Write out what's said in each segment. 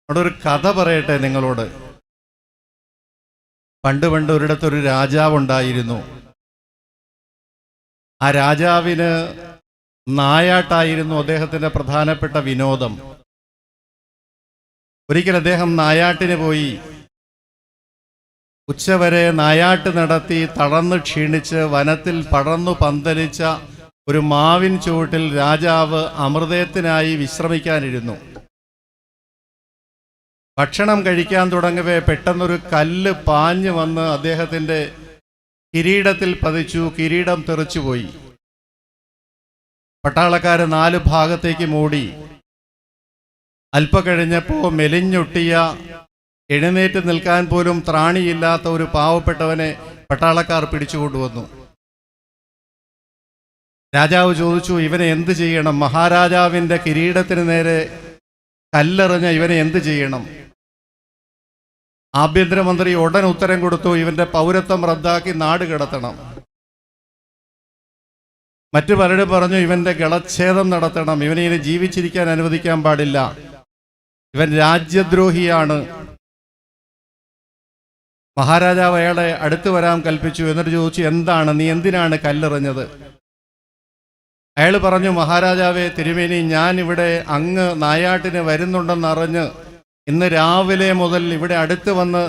അവിടെ ഒരു കഥ പറയട്ടെ നിങ്ങളോട്. പണ്ട് ഒരിടത്തൊരു രാജാവുണ്ടായിരുന്നു. ആ രാജാവിന് നായാട്ടായിരുന്നു അദ്ദേഹത്തിൻ്റെ പ്രധാനപ്പെട്ട വിനോദം. ഒരിക്കൽ അദ്ദേഹം നായാട്ടിന് പോയി. ഉച്ചവരെ നായാട്ട് നടത്തി തളർന്ന് ക്ഷീണിച്ച് വനത്തിൽ പടർന്നു പന്തലിച്ച ഒരു മാവിൻ ചുവട്ടിൽ രാജാവ് അമൃതത്തിനായി വിശ്രമിക്കാനിരുന്നു. ഭക്ഷണം കഴിക്കാൻ തുടങ്ങവേ പെട്ടെന്നൊരു കല്ല് പാഞ്ഞു വന്ന് അദ്ദേഹത്തിൻ്റെ കിരീടത്തിൽ പതിച്ചു. കിരീടം തെറിച്ചുപോയി. പട്ടാളക്കാർ 4 ഭാഗത്തേക്ക് മൂടി. അല്പ കഴിഞ്ഞപ്പോൾ മെലിഞ്ഞൊട്ടിയ, എഴുന്നേറ്റ് നിൽക്കാൻ പോലും ത്രാണിയില്ലാത്ത ഒരു പാവപ്പെട്ടവനെ പട്ടാളക്കാർ പിടിച്ചുകൊണ്ടുവന്നു. രാജാവ് ചോദിച്ചു, ഇവനെ എന്ത് ചെയ്യണം? മഹാരാജാവിൻ്റെ കിരീടത്തിന് നേരെ കല്ലെറിഞ്ഞ ഇവനെ എന്ത് ചെയ്യണം? ആഭ്യന്തരമന്ത്രി ഉടൻ ഉത്തരം കൊടുത്തു, ഇവന്റെ പൗരത്വം റദ്ദാക്കി നാട് കടത്തണം. മറ്റു പലരും പറഞ്ഞു, ഇവന്റെ ഗളച്ഛേദം നടത്തണം, ഇവനെ ഇനി ജീവിച്ചിരിക്കാൻ അനുവദിക്കാൻ പാടില്ല, ഇവൻ രാജ്യദ്രോഹിയാണ്. മഹാരാജാവ് അയാളെ അടുത്തു വരാൻ കൽപ്പിച്ചു. എന്നിട്ട് ചോദിച്ചു, എന്താണ്, നീ എന്തിനാണ് കല്ലെറിഞ്ഞത്? അയാൾ പറഞ്ഞു, മഹാരാജാവേ തിരുമേനി, ഞാൻ ഇവിടെ അങ്ങ് നായാട്ടിന് വരുന്നുണ്ടെന്നറിഞ്ഞ് ഇന്ന് രാവിലെ മുതൽ ഇവിടെ അടുത്ത് വന്ന്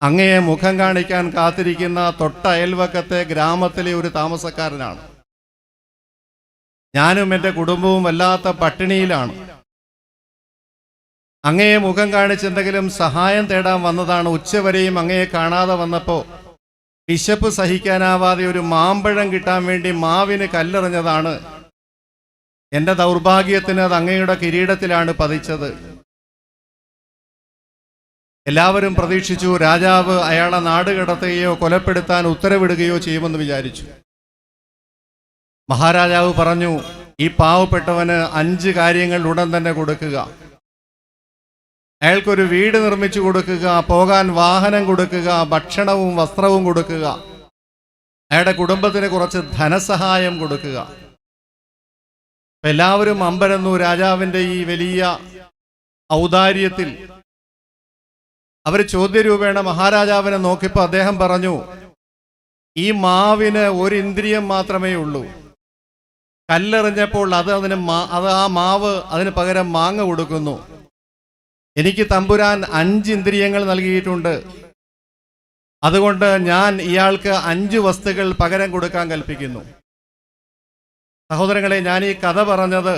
അങ്ങയെ മുഖം കാണിക്കാൻ കാത്തിരിക്കുന്ന തൊട്ട അയൽവക്കത്തെ ഗ്രാമത്തിലെ ഒരു താമസക്കാരനാണ്. ഞാനും എൻ്റെ കുടുംബവും വല്ലാത്ത പട്ടിണിയിലാണ്. അങ്ങയെ മുഖം കാണിച്ച് എന്തെങ്കിലും സഹായം തേടാൻ വന്നതാണ്. ഉച്ചവരെയും അങ്ങയെ കാണാതെ വന്നപ്പോൾ വിശപ്പ് സഹിക്കാനാവാതെ ഒരു മാമ്പഴം കിട്ടാൻ വേണ്ടി മാവിന് കല്ലെറിഞ്ഞതാണ്. എൻ്റെ ദൗർഭാഗ്യത്തിന് അത് അങ്ങയുടെ കിരീടത്തിലാണ് പതിച്ചത്. എല്ലാവരും പ്രതീക്ഷിച്ചു രാജാവ് അയാളെ നാട് കടത്തുകയോ കൊലപ്പെടുത്താൻ ഉത്തരവിടുകയോ ചെയ്യുമെന്ന് വിചാരിച്ചു. മഹാരാജാവ് പറഞ്ഞു, ഈ പാവപ്പെട്ടവന് 5 കാര്യങ്ങൾ ഉടൻ തന്നെ കൊടുക്കുക. അയാൾക്കൊരു വീട് നിർമ്മിച്ചു കൊടുക്കുക, പോകാൻ വാഹനം കൊടുക്കുക, ഭക്ഷണവും വസ്ത്രവും കൊടുക്കുക, അയാളുടെ കുടുംബത്തിന് കുറച്ച് ധനസഹായം കൊടുക്കുക. എല്ലാവരും അമ്പരന്നു രാജാവിൻ്റെ ഈ വലിയ ഔദാര്യത്തിൽ. അവർ ചോദ്യരൂപേണ മഹാരാജാവിനെ നോക്കിയപ്പോൾ അദ്ദേഹം പറഞ്ഞു, ഈ മാവിന് ഒരു ഇന്ദ്രിയം മാത്രമേ ഉള്ളൂ. കല്ലെറിഞ്ഞപ്പോൾ അത് ആ മാവ് അതിന് പകരം മാങ്ങ കൊടുക്കുന്നു. എനിക്ക് തമ്പുരാൻ 5 ഇന്ദ്രിയങ്ങൾ നൽകിയിട്ടുണ്ട്. അതുകൊണ്ട് ഞാൻ ഇയാൾക്ക് 5 വസ്തുക്കൾ പകരം കൊടുക്കാൻ കൽപ്പിക്കുന്നു. സഹോദരങ്ങളെ, ഞാൻ ഈ കഥ പറഞ്ഞത്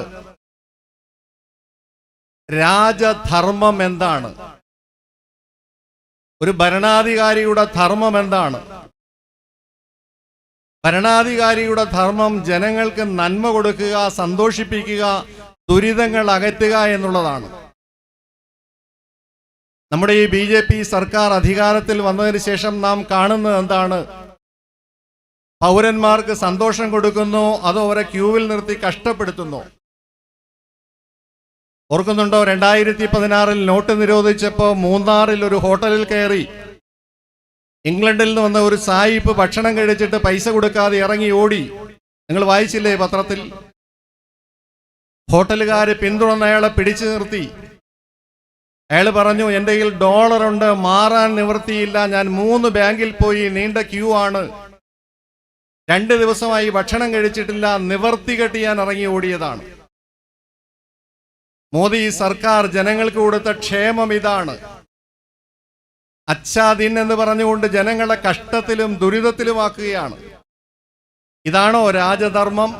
രാജധർമ്മം എന്താണ്, ഒരു ഭരണാധികാരിയുടെ ധർമ്മം എന്താണ്? ഭരണാധികാരിയുടെ ധർമ്മം ജനങ്ങൾക്ക് നന്മ കൊടുക്കുക, സന്തോഷിപ്പിക്കുക, ദുരിതങ്ങൾ അകറ്റുക എന്നുള്ളതാണ്. നമ്മുടെ ഈ BJP സർക്കാർ അധികാരത്തിൽ വന്നതിന് ശേഷം നാം കാണുന്നത് എന്താണ്? പൗരന്മാർക്ക് സന്തോഷം കൊടുക്കുന്നു, അതോ അവരെ ക്യൂവിൽ നിർത്തി കഷ്ടപ്പെടുത്തുന്നു? ഓർക്കുന്നുണ്ടോ, 2016 നോട്ട് നിരോധിച്ചപ്പോൾ മൂന്നാറിൽ ഒരു ഹോട്ടലിൽ കയറി ഇംഗ്ലണ്ടിൽ നിന്ന് വന്ന ഒരു സായിപ്പ് ഭക്ഷണം കഴിച്ചിട്ട് പൈസ കൊടുക്കാതെ ഇറങ്ങി ഓടി. നിങ്ങൾ വായിച്ചില്ലേ പത്രത്തിൽ? ഹോട്ടലുകാര് പിന്തുടർന്ന് അയാളെ പിടിച്ചു നിർത്തി. അയാൾ പറഞ്ഞു, എൻ്റെ കയ്യിൽ $ഉണ്ട്, മാറാൻ നിവൃത്തിയില്ല, ഞാൻ 3 ബാങ്കിൽ പോയി, നീണ്ട ക്യൂ ആണ്, 2 ദിവസമായി ഭക്ഷണം കഴിച്ചിട്ടില്ല, നിവർത്തി കെട്ടി ഞാൻ ഇറങ്ങി ഓടിയതാണ്. മോദി സർക്കാർ ജനങ്ങൾക്ക് കൊടുത്ത ക്ഷേമം ഇതാണ്. അച്ഛാദിൻ എന്ന് പറഞ്ഞുകൊണ്ട് ജനങ്ങളെ കഷ്ടത്തിലും ദുരിതത്തിലുമാക്കുകയാണ്. ഇതാണോ രാജധർമ്മം?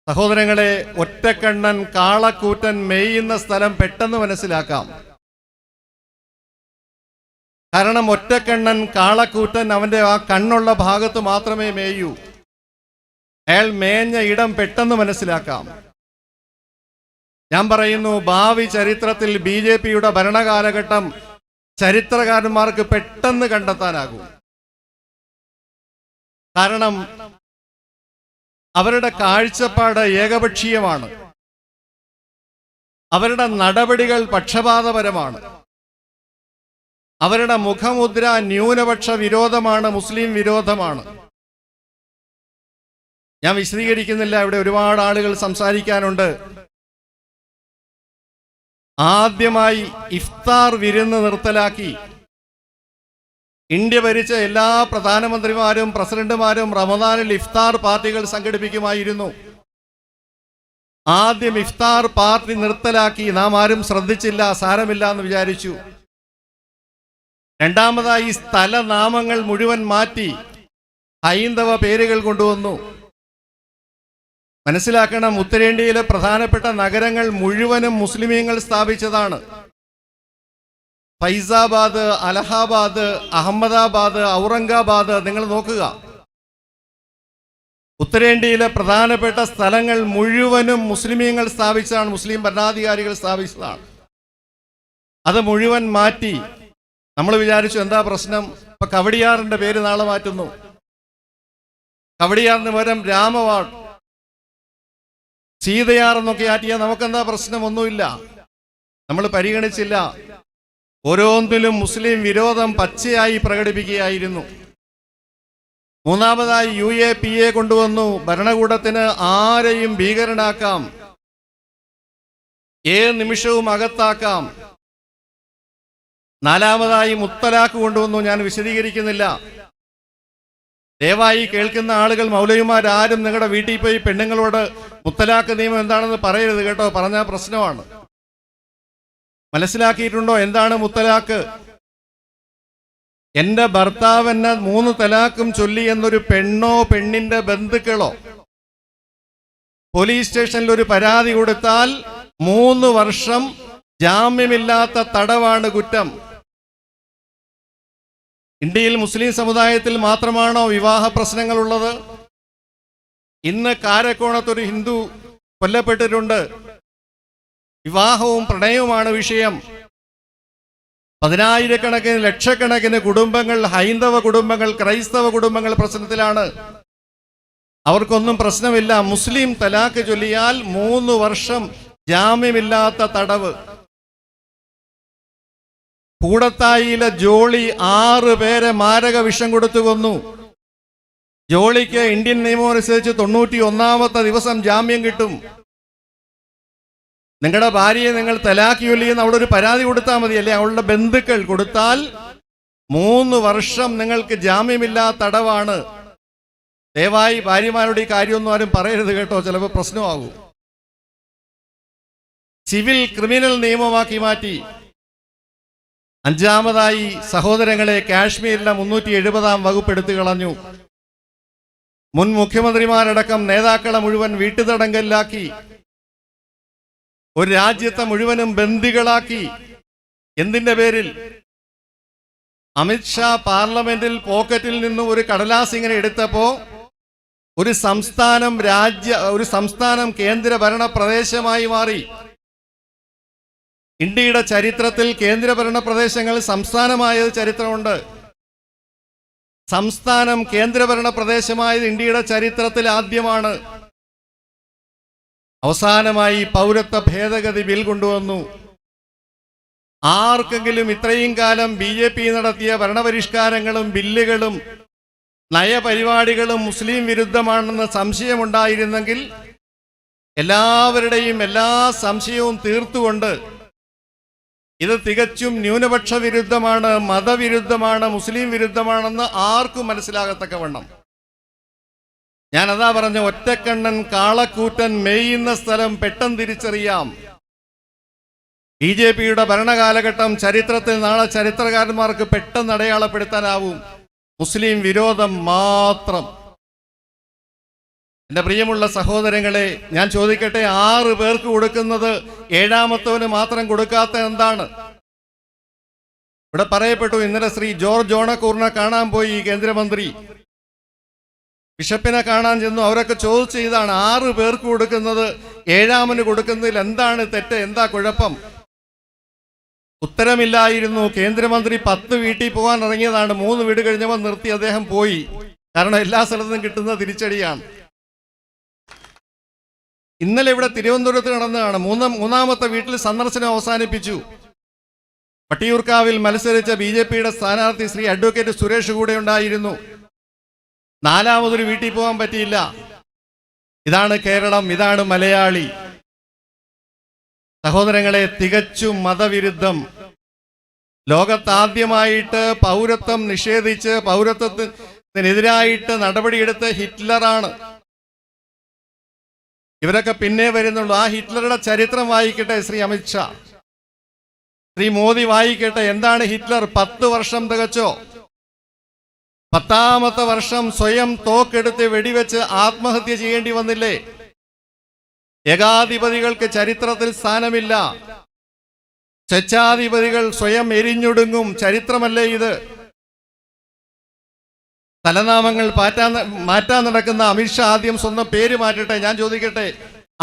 സഹോദരങ്ങളെ, ഒറ്റക്കണ്ണൻ കാളക്കൂറ്റൻ മേയുന്ന സ്ഥലം പെട്ടെന്ന് മനസ്സിലാക്കാം. കാരണം ഒറ്റക്കണ്ണൻ കാളക്കൂറ്റൻ അവൻ്റെ ആ കണ്ണുള്ള ഭാഗത്ത് മാത്രമേ മേയൂ. അയാൾ മേഞ്ഞ ഇടം പെട്ടെന്ന് മനസ്സിലാക്കാം. ഞാൻ പറയുന്നു, ഭാവി ചരിത്രത്തിൽ BJPയുടെ ഭരണകാലഘട്ടം ചരിത്രകാരന്മാർക്ക് പെട്ടെന്ന് കണ്ടെത്താനാകും. കാരണം അവരുടെ കാഴ്ചപ്പാട് ഏകപക്ഷീയമാണ്. അവരുടെ നടപടികൾ പക്ഷപാതപരമാണ്. അവരുടെ മുഖമുദ്ര ന്യൂനപക്ഷ വിരോധമാണ്, മുസ്ലിം വിരോധമാണ്. ഞാൻ വിശദീകരിക്കുന്നില്ല, ഇവിടെ ഒരുപാട് ആളുകൾ സംസാരിക്കാനുണ്ട്. ആദ്യമായി ഇഫ്താർ വിരുന്ന് നിർത്തലാക്കി. ഇന്ത്യ ഭരിച്ച എല്ലാ പ്രധാനമന്ത്രിമാരും പ്രസിഡന്റുമാരും റമദാനിൽ ഇഫ്താർ പാർട്ടികൾ സംഘടിപ്പിക്കുമായിരുന്നു. ആദ്യം ഇഫ്താർ പാർട്ടി നിർത്തലാക്കി. നാം ആരും ശ്രദ്ധിച്ചില്ല, സാരമില്ല എന്ന് വിചാരിച്ചു. രണ്ടാമതായി സ്ഥലനാമങ്ങൾ മുഴുവൻ മാറ്റി ഹൈന്ദവ പേരുകൾ കൊണ്ടുവന്നു. മനസ്സിലാക്കണം, ഉത്തരേന്ത്യയിലെ പ്രധാനപ്പെട്ട നഗരങ്ങൾ മുഴുവനും മുസ്ലിമീങ്ങൾ സ്ഥാപിച്ചതാണ്. ഫൈസാബാദ്, അലഹാബാദ്, അഹമ്മദാബാദ്, ഔറംഗാബാദ് നിങ്ങൾ നോക്കുക. ഉത്തരേന്ത്യയിലെ പ്രധാനപ്പെട്ട സ്ഥലങ്ങൾ മുഴുവനും മുസ്ലിമീങ്ങൾ സ്ഥാപിച്ചതാണ്, മുസ്ലിം ഭരണാധികാരികൾ സ്ഥാപിച്ചതാണ്. അത് മുഴുവൻ മാറ്റി. നമ്മൾ വിചാരിച്ചു എന്താ പ്രശ്നം, ഇപ്പൊ കവടിയാറിന്റെ പേര് നാളെ മാറ്റുന്നു. കവടിയാറിന് പകരം രാമവാഡ്, സീതയാർ എന്നൊക്കെ ആറ്റിയാൽ നമുക്കെന്താ പ്രശ്നം? ഒന്നുമില്ല. നമ്മൾ പരിഗണിച്ചില്ല. ഓരോന്നിലും മുസ്ലിം വിരോധം പച്ചയായി പ്രകടിപ്പിക്കുകയായിരുന്നു. മൂന്നാമതായി UAPA കൊണ്ടുവന്നു. ഭരണകൂടത്തിന് ആരെയും ഭീകരനാക്കാം, ഏത് നിമിഷവും അകത്താക്കാം. നാലാമതായി മുത്തലാഖ് കൊണ്ടുവന്നു. ഞാൻ വിശദീകരിക്കുന്നില്ല. ദയവായി കേൾക്കുന്ന ആളുകൾ, മൗലവിമാരാരും നിങ്ങളുടെ വീട്ടിൽ പോയി പെണ്ണുങ്ങളോട് മുത്തലാഖ് നിയമം എന്താണെന്ന് പറയരുത് കേട്ടോ, പറഞ്ഞാൽ പ്രശ്നമാണ്. മനസ്സിലാക്കിയിട്ടുണ്ടോ എന്താണ് മുത്തലാഖ്? എന്റെ ഭർത്താവ് എന്നെ 3 തലാഖും ചൊല്ലി എന്നൊരു പെണ്ണോ പെണ്ണിന്റെ ബന്ധുക്കളോ പോലീസ് സ്റ്റേഷനിൽ ഒരു പരാതി കൊടുത്താൽ 3 വർഷം ജാമ്യമില്ലാത്ത തടവാണ് കുറ്റം. ഇന്ത്യയിൽ മുസ്ലിം സമുദായത്തിൽ മാത്രമാണോ വിവാഹ പ്രശ്നങ്ങളുള്ളത്? ഇന്ന് കാരക്കോണത്തൊരു ഹിന്ദു കൊല്ലപ്പെട്ടിട്ടുണ്ട്. വിവാഹവും പ്രണയവുമാണ് വിഷയം. 10,000-കണക്കിന് ലക്ഷക്കണക്കിന് കുടുംബങ്ങൾ, ഹൈന്ദവ കുടുംബങ്ങൾ, ക്രൈസ്തവ കുടുംബങ്ങൾ പ്രശ്നത്തിലാണ്. അവർക്കൊന്നും പ്രശ്നമില്ല. മുസ്ലിം തലാഖ് ചൊല്ലിയാൽ 3 വർഷം ജാമ്യമില്ലാത്ത തടവ്. കൂടത്തായിയിലെ ജോളി 6 പേരെ മാരക വിഷം കൊടുത്തു കൊന്നു. ജോളിക്ക് ഇന്ത്യൻ നിയമം അനുസരിച്ച് 91-ാമത്തെ ദിവസം ജാമ്യം കിട്ടും. നിങ്ങളുടെ ഭാര്യയെ നിങ്ങൾ തലാഖ് ചൊല്ലിയെന്ന് അവിടെ ഒരു പരാതി കൊടുത്താൽ മതി, അല്ലെ അവളുടെ ബന്ധുക്കൾ കൊടുത്താൽ 3 വർഷം നിങ്ങൾക്ക് ജാമ്യമില്ലാത്ത തടവാണ്. ദയവായി ഭാര്യമാരുടെ ഈ കാര്യമൊന്നും ആരും പറയരുത് കേട്ടോ, ചിലപ്പോൾ പ്രശ്നമാകും. സിവിൽ ക്രിമിനൽ നിയമമാക്കി മാറ്റി. അഞ്ചാമതായി സഹോദരങ്ങളെ, കാശ്മീരിലെ 370-ാം വകുപ്പ് എടുത്തു കളഞ്ഞു. മുൻ മുഖ്യമന്ത്രിമാരടക്കം നേതാക്കളെ മുഴുവൻ വീട്ടുതടങ്കലിലാക്കി. ഒരു രാജ്യത്തെ മുഴുവനും ബന്ദികളാക്കി. എന്തിന്റെ പേരിൽ? അമിത്ഷാ പാർലമെന്റിൽ പോക്കറ്റിൽ നിന്നും ഒരു കടലാസ് ഇങ്ങനെ എടുത്തപ്പോ ഒരു സംസ്ഥാനം കേന്ദ്രഭരണ പ്രദേശമായി മാറി. ഇന്ത്യയുടെ ചരിത്രത്തിൽ കേന്ദ്രഭരണ പ്രദേശങ്ങൾ സംസ്ഥാനമായത് ചരിത്രമുണ്ട്. സംസ്ഥാനം കേന്ദ്രഭരണ പ്രദേശമായത് ഇന്ത്യയുടെ ചരിത്രത്തിൽ ആദ്യമാണ്. അവസാനമായി പൗരത്വ ഭേദഗതി ബിൽ കൊണ്ടുവന്നു. ആർക്കെങ്കിലും ഇത്രയും കാലം BJP നടത്തിയ ഭരണപരിഷ്കാരങ്ങളും ബില്ലുകളും നയപരിപാടികളും മുസ്ലിം വിരുദ്ധമാണെന്ന് സംശയമുണ്ടായിരുന്നെങ്കിൽ എല്ലാവരുടെയും എല്ലാ സംശയവും തീർത്തുകൊണ്ട് ഇത് തികച്ചും ന്യൂനപക്ഷ വിരുദ്ധമാണ്, മതവിരുദ്ധമാണ്, മുസ്ലിം വിരുദ്ധമാണെന്ന് ആർക്കും മനസ്സിലാകത്തക്കവണ്ണം. ഞാൻ അതാ പറഞ്ഞ, ഒറ്റക്കണ്ണൻ കാളക്കൂറ്റൻ മേയുന്ന സ്ഥലം പെട്ടെന്ന് തിരിച്ചറിയാം. BJPയുടെ ഭരണകാലഘട്ടം ചരിത്രത്തിൽ നാളെ ചരിത്രകാരന്മാർക്ക് പെട്ടെന്ന് അടയാളപ്പെടുത്താനാവും. മുസ്ലിം വിരോധം മാത്രം. എൻ്റെ പ്രിയമുള്ള സഹോദരങ്ങളെ, ഞാൻ ചോദിക്കട്ടെ, 6 പേർക്ക് കൊടുക്കുന്നത് 7-ാമത്തവന് മാത്രം കൊടുക്കാത്ത എന്താണ്? ഇവിടെ പറയപ്പെട്ടു, ഇന്നലെ ശ്രീ ജോർജ് ഓണക്കൂറിനെ കാണാൻ പോയി കേന്ദ്രമന്ത്രി. ബിഷപ്പിനെ കാണാൻ ചെന്നു. അവരൊക്കെ ചോദിച്ച ഇതാണ്, 6 പേർക്ക് കൊടുക്കുന്നത് 7-ാമന് കൊടുക്കുന്നതിൽ എന്താണ് തെറ്റ്, എന്താ കുഴപ്പം? ഉത്തരമില്ലായിരുന്നു. കേന്ദ്രമന്ത്രി 10 വീട്ടിൽ പോകാൻ ഇറങ്ങിയതാണ്. 3 വീട് കഴിഞ്ഞപ്പോൾ നിർത്തി അദ്ദേഹം പോയി. കാരണം എല്ലാ സ്ഥലത്തും കിട്ടുന്ന തിരിച്ചടിയാണ്. ഇന്നലെ ഇവിടെ തിരുവനന്തപുരത്ത് നടന്നതാണ്. മൂന്നാമത്തെ വീട്ടിൽ സന്ദർശനം അവസാനിപ്പിച്ചു. വട്ടിയൂർക്കാവിൽ മത്സരിച്ച BJPയുടെ സ്ഥാനാർത്ഥി ശ്രീ അഡ്വക്കേറ്റ് സുരേഷ് കൂടെ ഉണ്ടായിരുന്നു. 4-മതൊരു വീട്ടിൽ പോകാൻ പറ്റിയില്ല. ഇതാണ് കേരളം, ഇതാണ് മലയാളി. സഹോദരങ്ങളെ, തികച്ചും മതവിരുദ്ധം. ലോകത്താദ്യമായിട്ട് പൗരത്വം നിഷേധിച്ച് പൗരത്വത്തിനെതിരായിട്ട് നടപടിയെടുത്ത ഹിറ്റ്ലറാണ്. ഇവരൊക്കെ പിന്നെ വരുന്നുള്ളൂ. ആ ഹിറ്റ്ലറുടെ ചരിത്രം വായിക്കട്ടെ ശ്രീ അമിത്ഷാ, ശ്രീ മോദി വായിക്കട്ടെ. എന്താണ് ഹിറ്റ്ലർ? 10 വർഷം തികച്ചോ? 10ാമത്തെ വർഷം സ്വയം തോക്കെടുത്ത് വെടിവെച്ച് ആത്മഹത്യ ചെയ്യേണ്ടി വന്നില്ലേ? ഏകാധിപതികൾക്ക് ചരിത്രത്തിൽ സ്ഥാനമില്ല. സ്വേച്ഛാധിപതികൾ സ്വയം എരിഞ്ഞൊടുങ്ങും. ചരിത്രമല്ലേ ഇത്? തലനാമങ്ങൾ മാറ്റാൻ നടക്കുന്ന അമിത്ഷാ ആദ്യം സ്വന്തം പേര് മാറ്റട്ടെ. ഞാൻ ചോദിക്കട്ടെ,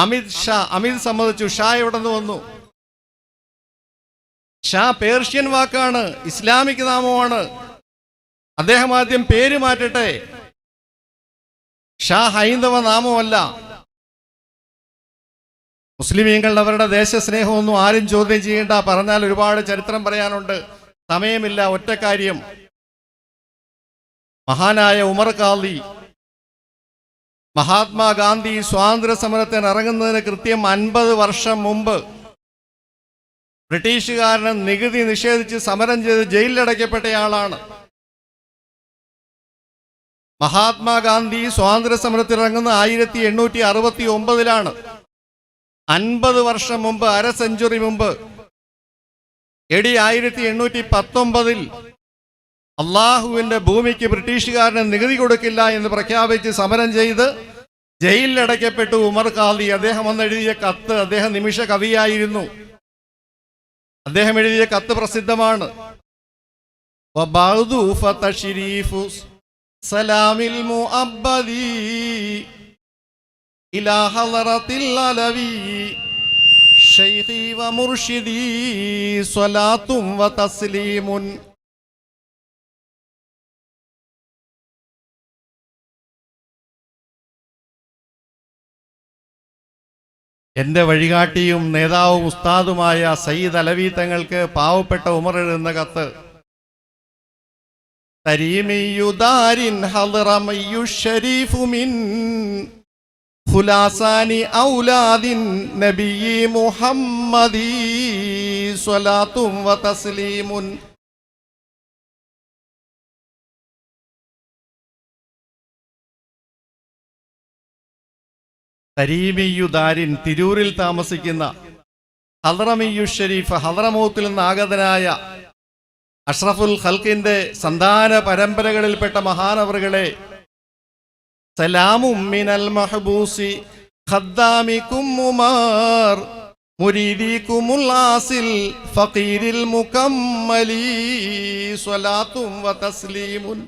അമിത് സമ്മതിച്ചു. ഷാ എവിടെ നിന്ന് വന്നു? ഷാ പേർഷ്യൻ വാക്കാണ്, ഇസ്ലാമിക് നാമമാണ്. അദ്ദേഹം ആദ്യം പേര് മാറ്റട്ടെ. ഷാ ഹൈന്ദവ നാമമല്ല. മുസ്ലിമീങ്ങൾ അവരുടെ ദേശസ്നേഹമൊന്നും ആരും ചോദ്യം ചെയ്യേണ്ട. പറഞ്ഞാൽ ഒരുപാട് ചരിത്രം പറയാനുണ്ട്, സമയമില്ല. ഒറ്റ കാര്യം, മഹാനായ ഉമർ ഖാദി മഹാത്മാഗാന്ധി സ്വാതന്ത്ര്യ സമരത്തിന് ഇറങ്ങുന്നതിന് കൃത്യം 50 വർഷം മുമ്പ് ബ്രിട്ടീഷുകാരന് നികുതി നിഷേധിച്ച് സമരം ചെയ്ത് ജയിലിലടയ്ക്കപ്പെട്ടയാളാണ്. മഹാത്മാഗാന്ധി സ്വാതന്ത്ര്യ സമരത്തിൽ ഇറങ്ങുന്ന 1869 50 വർഷം മുമ്പ്, അര സെഞ്ചുറി മുമ്പ്, AD 1819 അള്ളാഹുവിന്റെ ഭൂമിക്ക് ബ്രിട്ടീഷുകാരന് നികുതി കൊടുക്കില്ല എന്ന് പ്രഖ്യാപിച്ച് സമരം ചെയ്ത് ജയിലിലടയ്ക്കപ്പെട്ടു ഉമർ ഖാദി. അദ്ദേഹം അന്ന് എഴുതിയ കത്ത്, അദ്ദേഹം നിമിഷ കവിയായിരുന്നു. അദ്ദേഹം എഴുതിയ കത്ത് പ്രസിദ്ധമാണ്. സലാമിൽ മുഅബ്ബദി ഇലാ ഹളറത്തിൽ അലവി ശൈഖി വ മുർഷിദി സ്വലാത്തും വ തസ്ലീമുൻ. എൻ്റെ വഴികാട്ടിയും നേതാവും ഉസ്താദുമായ സയ്യിദ് അലവി തങ്ങൾക്ക് പാവപ്പെട്ട ഉമർ എഴുതുന്ന കത്ത്. തരീമിയുദാരിൻ ഹളറമയ്യു ശരീഫു മിൻ ഖുലാസാനി ഔലാദിൻ നബിയി മുഹമ്മദി സ്വലാത്തും വ തസ്ലീമുൻ. തരീമിയുദാരിൻ, തിരൂരിൽ താമസിക്കുന്ന, ഹളറമിയു ഷരീഫ്, ഹളറമൗത്തിൽ നിന്ന് ആഗതനായ അഷ്റഫുൽ ഖൽക്കിന്റെ സന്താന പരമ്പരകളിൽപ്പെട്ട മഹാനവറുകളെ, സലാമും മിനൽ മഹബൂസി ഖദ്ദാമികും ഉമർ മുരീദികുമുൽ ആസിൽ ഫഖീരിൽ മുകമ്മലി സ്വലാത്തും വ തസ്ലീമുൻ.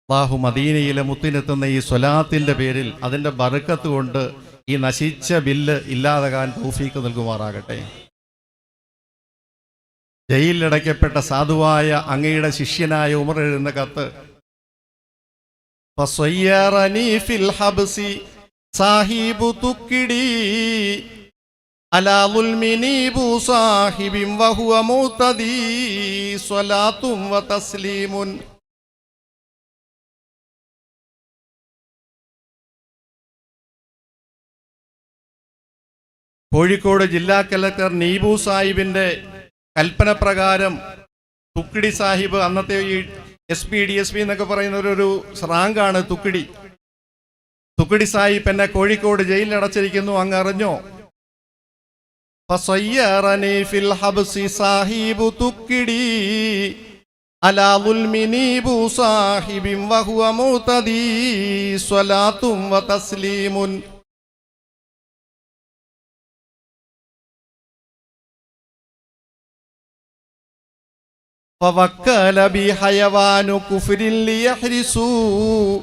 അല്ലാഹു മദീനയിലെ മുത്തിനെത്തുന്ന ഈ സ്വലാത്തിന്റെ പേരിൽ അതിൻ്റെ ബർക്കത്ത് കൊണ്ട് ഈ നശിച്ച ബില്ല് ഇല്ലാതാകാൻ തൗഫീക്ക് നൽകുമാറാകട്ടെ. ജയിലിലടയ്ക്കപ്പെട്ട സാധുവായ അങ്ങയുടെ ശിഷ്യനായ ഉമർ എഴുതുന്ന കത്ത്. ഫസയ്യറനി ഫിൽ ഹബ്സി സാഹിബു തുക്കിടി അലാ ദുൽമിനി ബു സാഹിബിൻ വഹുവ മുതദി സ്വലാത്തും വ തസ്ലീമുൻ. കോഴിക്കോട് ജില്ലാ കലക്ടർ നീബു സാഹിബിൻ്റെ കൽപ്പന പ്രകാരം തുക്കിടി സാഹിബ്, അന്നത്തെ ഈ SP DSP എന്നൊക്കെ പറയുന്ന ഒരു റാങ്കാണ് തുക്കിടി സാഹിബ് എന്നെ കോഴിക്കോട് ജയിലിൽ അടച്ചിരിക്കുന്നു. അങ്ങ് അറിഞ്ഞോ? ഫസയ്യറനി ഫിൽ ഹബ്സി സാഹിബു തുക്കിടി അലാ ദുൽമിനി ബു സാഹിബിൻ വഹുവ മുതദി സ്വലാത്തും വ തസ്ലീമുൻ. فوكل بحيوان كفر ليحرسوا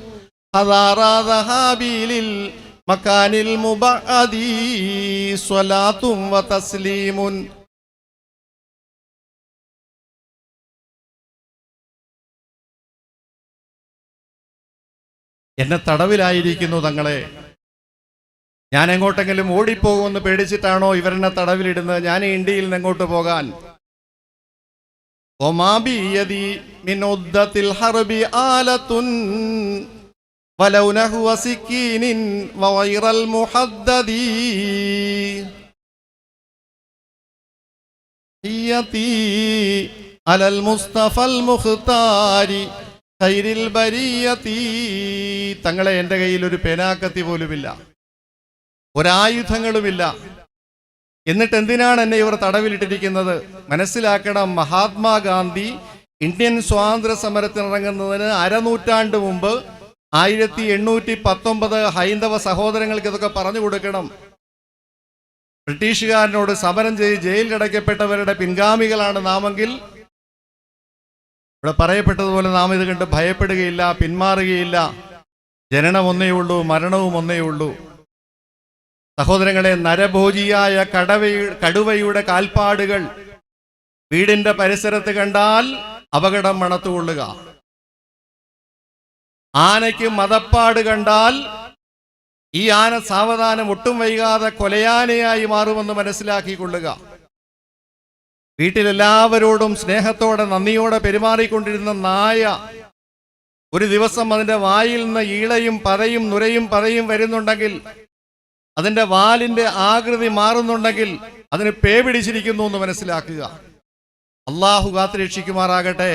حضارة ذهابي للمكان المبعد صلاة وتسليم. എന്നെ തടവിലായിരിക്കുന്നു തങ്ങളെ. ഞാൻ എങ്ങോട്ടെങ്കിലും ഓടിപ്പോകുമെന്ന് പേടിച്ചിട്ടാണോ ഇവരെന്നെ തടവിലിടുന്നത്? ഞാൻ ഇന്ത്യയിൽ നിന്ന് എങ്ങോട്ട് പോകാൻ? വമാ ബിയദി മിൻ ഉദ്ദത്തിൽ ഹർബി ആലത്തുൻ വലൗ നഹ്വ സിക്കീനിൻ വഗൈറൽ മുഹദ്ദദി യതി അലൽ മുസ്തഫൽ മുഖ്താരി ഖൈരിൽ ബരിയതി. തങ്ങളെ എൻ്റെ കയ്യിൽ ഒരു പേനാക്കത്തി പോലുമില്ല, ഒരായുധങ്ങളുമില്ല. എന്നിട്ട് എന്തിനാണ് എന്നെ ഇവർ തടവിലിട്ടിരിക്കുന്നത്? മനസ്സിലാക്കണം, മഹാത്മാഗാന്ധി ഇന്ത്യൻ സ്വാതന്ത്ര്യ സമരത്തിനിറങ്ങുന്നതിന് അരനൂറ്റാണ്ട് മുമ്പ് 1819 ഹൈന്ദവ സഹോദരങ്ങൾക്ക് ഇതൊക്കെ പറഞ്ഞു കൊടുക്കണം. ബ്രിട്ടീഷുകാരനോട് സമരം ചെയ്ത് ജയിലിലടയ്ക്കപ്പെട്ടവരുടെ പിൻഗാമികളാണ് നാമെങ്കിൽ ഇവിടെ പറയപ്പെട്ടതുപോലെ നാം ഇത് കണ്ട് ഭയപ്പെടുകയില്ല, പിന്മാറുകയില്ല. ജനനം ഒന്നേ ഉള്ളൂ, മരണവും ഒന്നേ ഉള്ളൂ. സഹോദരങ്ങളെ, നരഭോജിയായ കടുവയുടെ കാൽപ്പാടുകൾ വീടിന്റെ പരിസരത്ത് കണ്ടാൽ അപകടം മണത്തുകൊള്ളുക. ആനയ്ക്ക് മദപ്പാട് കണ്ടാൽ ഈ ആന സാവധാനം ഒട്ടും വൈകാതെ കൊലയാനയായി മാറുമെന്ന് മനസ്സിലാക്കിക്കൊള്ളുക. വീട്ടിലെല്ലാവരോടും സ്നേഹത്തോടെ നന്ദിയോടെ പെരുമാറിക്കൊണ്ടിരുന്ന നായ ഒരു ദിവസം അതിൻ്റെ വായിൽ നിന്ന് ഈളയും പതയും നുരയും പതയും വരുന്നുണ്ടെങ്കിൽ, അതിൻ്റെ വാലിൻ്റെ ആകൃതി മാറുന്നുണ്ടെങ്കിൽ അതിന് പേ പിടിച്ചിരിക്കുന്നു എന്ന് മനസ്സിലാക്കുക. അള്ളാഹു കാത്തുരക്ഷിക്കുമാറാകട്ടെ.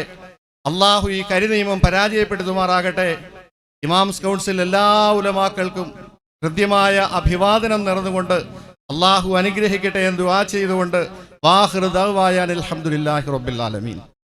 അള്ളാഹു ഈ കരിനിയമം പരാജയപ്പെടുത്തുമാറാകട്ടെ. ഇമാംസ് കൗൺസിൽ എല്ലാ ഉലമാക്കൾക്കും ഹൃദ്യമായ അഭിവാദനം നേർന്നുകൊണ്ട് അള്ളാഹു അനുഗ്രഹിക്കട്ടെ എന്ന് ദുആ ചെയ്തുകൊണ്ട് വാഖിറു ദഅ്വാനാ അൽഹംദുലില്ലാഹി റബ്ബിൽ ആലമീൻ.